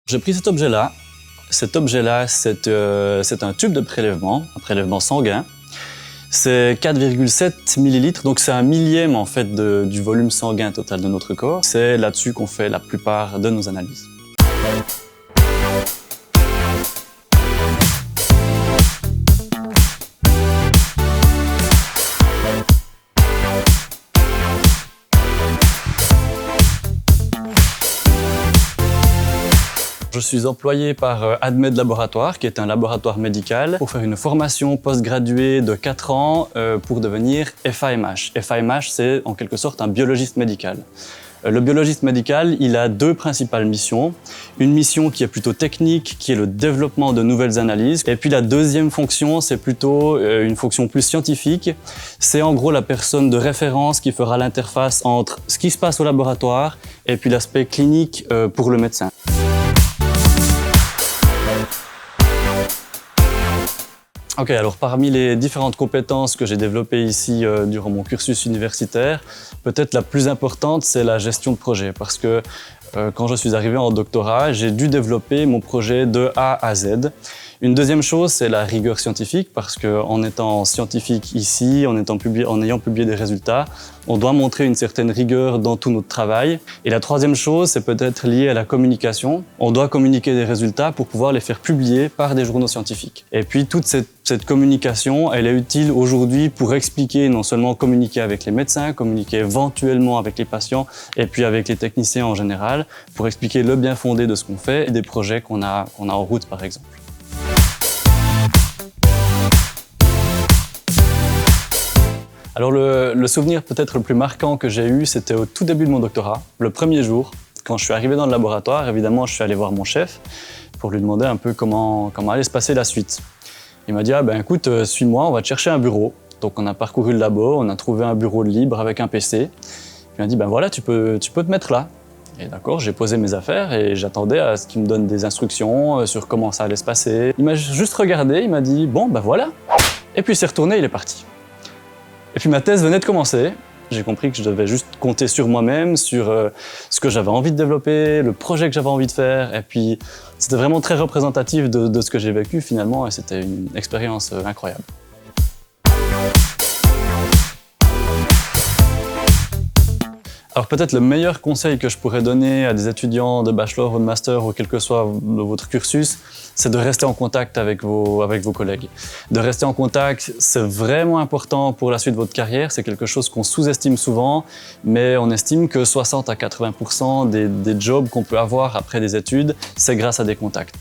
J'ai pris cet objet-là. Cet objet-là, c'est un tube de prélèvement, un prélèvement sanguin. C'est 4,7 millilitres, donc c'est un millième en fait du volume sanguin total de notre corps. C'est là-dessus qu'on fait la plupart de nos analyses. Je suis employé par Admed Laboratoire, qui est un laboratoire médical, pour faire une formation post-graduée de 4 ans pour devenir FAMH. FAMH, c'est en quelque sorte un biologiste médical. Le biologiste médical, il a deux principales missions. Une mission qui est plutôt technique, qui est le développement de nouvelles analyses. Et puis la deuxième fonction, c'est plutôt une fonction plus scientifique. C'est en gros la personne de référence qui fera l'interface entre ce qui se passe au laboratoire et puis l'aspect clinique pour le médecin. Ok, alors parmi les différentes compétences que j'ai développées ici durant mon cursus universitaire, peut-être la plus importante, c'est la gestion de projet. Parce que quand je suis arrivé en doctorat, j'ai dû développer mon projet de A à Z. Une deuxième chose, c'est la rigueur scientifique, parce qu'en étant scientifique ici, en ayant publié des résultats, on doit montrer une certaine rigueur dans tout notre travail. Et la troisième chose, c'est peut-être lié à la communication. On doit communiquer des résultats pour pouvoir les faire publier par des journaux scientifiques. Et puis toute cette communication, elle est utile aujourd'hui pour expliquer, non seulement communiquer avec les médecins, communiquer éventuellement avec les patients et puis avec les techniciens en général, pour expliquer le bien fondé de ce qu'on fait et des projets qu'on a en route par exemple. Alors le souvenir peut-être le plus marquant que j'ai eu, c'était au tout début de mon doctorat, le premier jour. Quand je suis arrivé dans le laboratoire, évidemment, je suis allé voir mon chef pour lui demander un peu comment allait se passer la suite. Il m'a dit « Ah ben écoute, suis-moi, on va te chercher un bureau ». Donc on a parcouru le labo, on a trouvé un bureau libre avec un PC. Il m'a dit « Ben voilà, tu peux te mettre là ». Et d'accord, j'ai posé mes affaires et j'attendais à ce qu'il me donne des instructions sur comment ça allait se passer. Il m'a juste regardé, il m'a dit « Bon, ben voilà ». Et puis il s'est retourné, il est parti. Et puis ma thèse venait de commencer. J'ai compris que je devais juste compter sur moi-même, sur ce que j'avais envie de développer, le projet que j'avais envie de faire. Et puis c'était vraiment très représentatif de ce que j'ai vécu finalement et c'était une expérience incroyable. Alors peut-être le meilleur conseil que je pourrais donner à des étudiants de bachelor ou de master ou quel que soit votre cursus, c'est de rester en contact avec vos collègues. De rester en contact, c'est vraiment important pour la suite de votre carrière, c'est quelque chose qu'on sous-estime souvent, mais on estime que 60 à 80% des jobs qu'on peut avoir après des études, c'est grâce à des contacts.